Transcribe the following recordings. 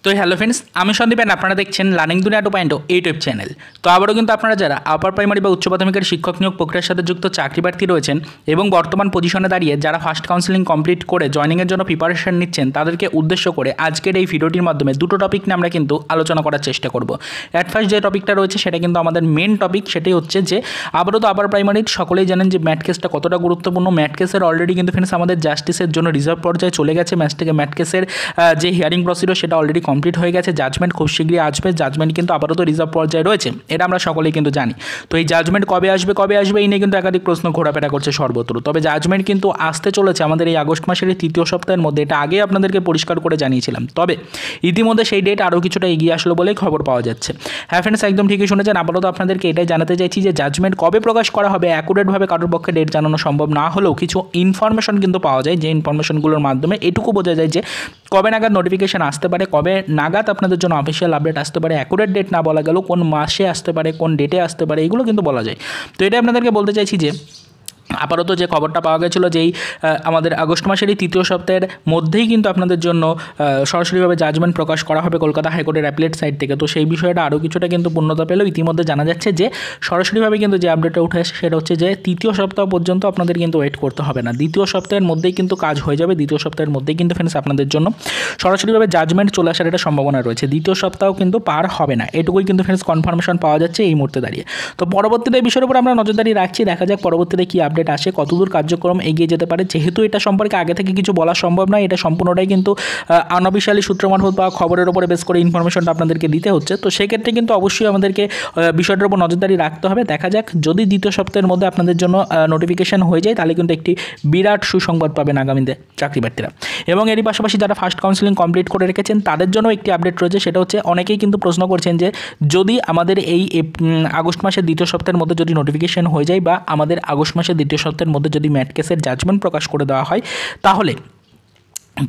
তো hello friends, আমি Sandeep and আপনারা দেখছেন লার্নিং দুনিয়া 2.0 ইউটিউব চ্যানেল। তো আবারও কিন্তু আপনারা যারা আপার প্রাইমারি বা উচ্চ প্রাথমিকের শিক্ষক নিয়োগ প্রক্রিয়ার সাথে যুক্ত চাকরি প্রার্থী রয়েছেন এবং বর্তমান পজিশনে দাঁড়িয়ে যারা ফার্স্ট কাউন্সেলিং কমপ্লিট করে জয়নিংয়ের জন্য প্রিপারেশন নিচ্ছেন, তাদেরকে উদ্দেশ্য করে আজকের এই ভিডিওটির মাধ্যমে দুটো টপিক নিয়ে আমরা কিন্তু আলোচনা করার চেষ্টা করব। অ্যাট ফার্স্ট যে টপিকটা রয়েছে সেটা কিন্তু আমাদের মেন টপিক, সেটাই হচ্ছে যে আবারও তো আপার প্রাইমারির সকলেই জানেন যে ম্যাথ কেসটা কতটা গুরুত্বপূর্ণ। ম্যাথ কেসের অলরেডি কিন্তু ফ্রেন্ডস আমাদের জাস্টিসের জন্য রিজার্ভ পর্যায়ে চলে গেছে। ম্যাথ কেসের যে হিয়ারিং প্রসিডিওর সেটা অলরেডি কমপ্লিট হয়ে গেছে। জাজমেন্ট খুব শীঘ্রই আসবে। জাজমেন্ট কিন্তু আপাতত রিজার্ভ পর্যায়ে রয়েছে, এটা আমরা সকলেই কিন্তু জানি। তো এই জাজমেন্ট কবে আসবে এই নিয়ে কিন্তু একাধিক প্রশ্ন ঘোরাফেরা করছে সর্বত্র। তবে জাজমেন্ট কিন্তু আসতে চলেছে আমাদের এই আগস্ট মাসের এই তৃতীয় সপ্তাহের মধ্যে, এটা আগে আপনাদেরকে পরিষ্কার করে জানিয়েছিলাম। তবে ইতিমধ্যে সেই ডেট আরও কিছুটা এগিয়ে আসলো বলেই খবর পাওয়া যাচ্ছে। হ্যাঁ ফ্রেন্ডস, একদম ঠিকই শুনেছেন। আপাতত আপনাদেরকে এটাই জানাতে চাইছি যে জাজমেন্ট কবে প্রকাশ করা হবে অ্যাকুরেটভাবে কারোর পক্ষে ডেট জানানো সম্ভব না হলেও কিছু ইনফরমেশন কিন্তু পাওয়া যায়, যে ইনফরমেশনগুলোর মাধ্যমে এটুকু বোঝা যায় যে কবে নাগাদ নোটিফিকেশন আসতে পারে, কবে নাগাদ আপনাদের জন্য অফিসিয়াল আপডেট আসতে পারে। অ্যাকুরেট ডেট না বলা গেল, কোন মাসে আসতে পারে, কোন ডেটে আসতে পারে, এগুলো কিন্তু বলা যায়। তো এটা আপনাদেরকে বলতে চাইছি যে আপাতত যে খবরটা পাওয়া গেছিলো যে আমাদের আগস্ট মাসের এই তৃতীয় সপ্তাহের মধ্যেই কিন্তু আপনাদের জন্য সরাসরিভাবে জাজমেন্ট প্রকাশ করা হবে কলকাতা হাইকোর্টের অ্যাপিলেট সাইট থেকে। তো সেই বিষয়টা আরও কিছুটা কিন্তু পূর্ণতা পেলেও ইতিমধ্যে জানা যাচ্ছে যে সরাসরিভাবে কিন্তু যে আপডেটটা উঠে আসে সেটা হচ্ছে যে তৃতীয় সপ্তাহ পর্যন্ত আপনাদের কিন্তু ওয়েট করতে হবে না। দ্বিতীয় সপ্তাহের মধ্যেই কিন্তু কাজ হয়ে যাবে। দ্বিতীয় সপ্তাহের মধ্যেই কিন্তু ফ্রেন্ডস আপনাদের জন্য সরাসরিভাবে জাজমেন্ট চলে আসার একটা সম্ভাবনা রয়েছে। দ্বিতীয় সপ্তাহ কিন্তু পার হবে না, এটুকুই কিন্তু ফ্রেন্ডস কনফার্মেশন পাওয়া যাচ্ছে এই মুহূর্তে দাঁড়িয়ে। তো পরবর্তীতে এই বিষয়ের উপর আমরা নজরদারি রাখছি, দেখা যাক পরবর্তীতে কী আপডেট আসে, কতদূর কার্যক্রম এগিয়ে যেতে পারে। যেহেতু এটা সম্পর্কে আগে থেকে কিছু বলা সম্ভব নয়, এটা সম্পূর্ণটাই কিন্তু আনঅফিশিয়ালি সূত্র মারফত বা খবরের উপরে বেস করে ইনফরমেশনটা আপনাদেরকে দিতে হচ্ছে। তো সেক্ষেত্রে কিন্তু অবশ্যই আমাদেরকে বিষয়টার উপর নজরদারি রাখতে হবে। দেখা যাক যদি দ্বিতীয় সপ্তাহের মধ্যে আপনাদের জন্য নোটিফিকেশন হয়ে যায়, তাহলে কিন্তু একটি বিরাট সুসংবাদ পাবেন আগামীতে চাকরি প্রার্থীরা। এবং এরই পাশাপাশি যারা ফার্স্ট কাউন্সেলিং কমপ্লিট করে রেখেছেন তাদের জন্য একটি আপডেট রয়েছে, সেটা হচ্ছে অনেকেই কিন্তু প্রশ্ন করছেন যে যদি আমাদের এই আগস্ট মাসের দ্বিতীয় সপ্তাহের মধ্যে যদি নোটিফিকেশন হয়ে যায় বা আমাদের আগস্ট মাসের দ্বিতীয় সপ্তাহের মধ্যে যদি ম্যাথ কেসের জাজমেন্ট প্রকাশ করে দেওয়া হয়,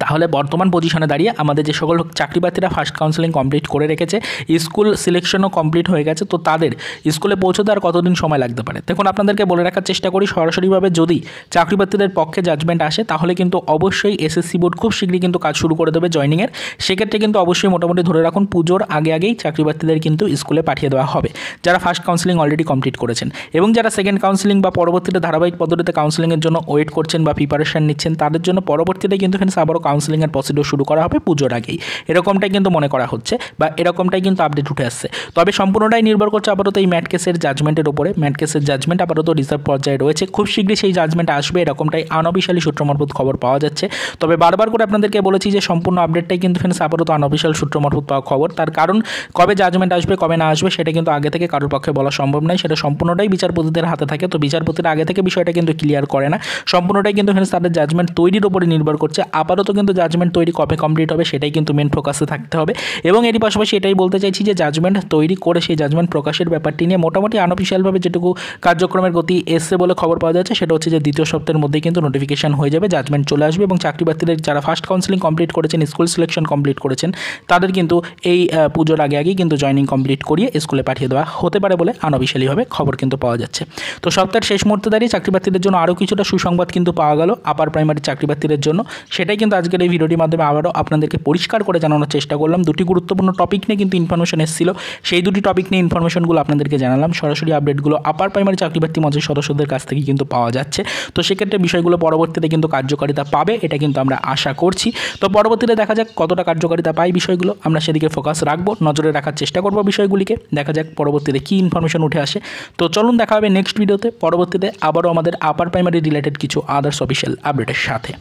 তাহলে বর্তমান পজিশনে দাঁড়িয়ে আমাদের যে সকল চাকরি প্রার্থীরা ফার্স্ট কাউন্সেলিং কমপ্লিট করে রেখেছে, স্কুল সিলেকশনও কমপ্লিট হয়ে গেছে, তো তাদের স্কুলে পৌঁছতে আর কতদিন সময় লাগতে পারে। দেখুন, আপনাদেরকে বলে রাখার চেষ্টা করি, সরাসরিভাবে যদি চাকরি প্রার্থীদের পক্ষে জাজমেন্ট আসে তাহলে কিন্তু অবশ্যই এসএসসি বোর্ড খুব শীঘ্রই কিন্তু কাজ শুরু করে দেবে জয়নিংয়ের। সেক্ষেত্রে কিন্তু অবশ্যই মোটামুটি ধরে রাখুন পুজোর আগেই চাকরি প্রার্থীদের কিন্তু স্কুলে পাঠিয়ে দেওয়া হবে, যারা ফার্স্ট কাউন্সেলিং অলরেডি কমপ্লিট করেছেন। এবং যারা সেকেন্ড কাউন্সেলিং বা পরবর্তীতে ধারাবাহিক পদ্ধতিতে কাউন্সেলিংয়ের জন্য ওয়েট করছেন বা প্রিপারেশন নিচ্ছেন, তাদের জন্য পরবর্তীতে কিন্তু আবারও কাউন্সেলিংয়ের প্রসিডিওর শুরু করা হবে পুজোর আগেই, এরকমটাই কিন্তু মনে করা হচ্ছে বা এরকমটাই কিন্তু আপডেট উঠে আসছে। তবে সম্পূর্ণটাই নির্ভর করছে আপাতত এই ম্যাথ কেসের জাজমেন্টের উপরে। ম্যাথ কেসের জাজমেন্ট আপাতত রিজার্ভ পর্যায়ে রয়েছে, খুব শীঘ্রই সেই জাজমেন্ট আসবে, এরকমটাই আনঅফিশিয়ালি সূত্র মারফত খবর পাওয়া যাচ্ছে। তবে বারবার করে আপনাদেরকে বলেছি যে সম্পূর্ণ আপডেটটাই কিন্তু ফ্রেন্ডস আপাতত আনঅফিশিয়াল সূত্র মারফত পাওয়া খবর। তার কারণ কবে জাজমেন্ট আসবে কবে না আসবে সেটা কিন্তু আগে থেকে কারোর পক্ষে বলা সম্ভব নয়, সেটা সম্পূর্ণটাই বিচারপতিদের হাতে থাকে। তো বিচারপতিরা আগে থেকে বিষয়টা কিন্তু ক্লিয়ার করে না, সম্পূর্ণটাই কিন্তু ফ্রেন্ডস তাদের জাজমেন্ট তৈরির উপরে নির্ভর করছে। আপাতত কিন্তু জাজমেন্ট তৈরি কবে কমপ্লিট হবে সেটাই কিন্তু মেন ফোকাসে থাকতে হবে। এবং এরই পাশাপাশি এটাই বলতে চাইছি যে জাজমেন্ট তৈরি করে সেই জাজমেন্ট প্রকাশের ব্যাপারটি নিয়ে মোটামুটি আনঅফিশিয়ালভাবে যেটুকু কার্যক্রমের গতি এসছে বলে খবর পাওয়া যাচ্ছে, সেটা হচ্ছে যে দ্বিতীয় সপ্তাহের মধ্যেই কিন্তু নোটিফিকেশন হয়ে যাবে, জাজমেন্ট চলে আসবে এবং চাকরি প্রার্থীদের যারা ফার্স্ট কাউন্সেলিং কমপ্লিট করেছেন, স্কুল সিলেকশন কমপ্লিট করেছেন, তাদের কিন্তু এই পুজোর আগেই কিন্তু জয়নিং কমপ্লিট করিয়ে স্কুলে পাঠিয়ে দেওয়া হতে পারে বলে আনঅফিশিয়ালিভাবে খবর কিন্তু পাওয়া যাচ্ছে। তো সপ্তাহের শেষ মুহূর্তে দাঁড়িয়ে চাকরি প্রার্থীদের জন্য আরও কিছুটা সুসংবাদ কিন্তু পাওয়া গেল আপার প্রাইমারি চাকরি প্রার্থীদের জন্য। সেটাই কিন্তু আজকের এই ভিডিওটির মাধ্যমে আবারও আপনাদেরকে পরিষ্কার করে জানানোর চেষ্টা করলাম। দুটি গুরুত্বপূর্ণ টপিক নিয়ে কিন্তু ইনফরমেশন এসেছিল, সেই দুটি টপিক নিয়ে ইনফরমেশনগুলো আপনাদেরকে জানালাম। সরাসরি আপডেটগুলো আপার প্রাইমারি চাকরি প্রার্থী মঞ্চের সদস্যদের কাছ থেকে কিন্তু পাওয়া যাচ্ছে। তো সেক্ষেত্রে বিষয়গুলো পরবর্তীতে কিন্তু কার্যকারিতা পাবে, এটা কিন্তু আমরা আশা করছি। তো পরবর্তীতে দেখা যাক কতটা কার্যকারিতা পাই বিষয়গুলো, আমরা সেদিকে ফোকাস রাখবো, নজরে রাখার চেষ্টা করবো বিষয়গুলিকে। দেখা যাক পরবর্তীতে কী ইনফরমেশন উঠে আসে। তো চলুন দেখা হবে নেক্সট ভিডিওতে, পরবর্তীতে আবারও আমাদের আপার প্রাইমারি রিলেটেড কিছু আদার্স অফিসিয়াল আপডেটের সাথে।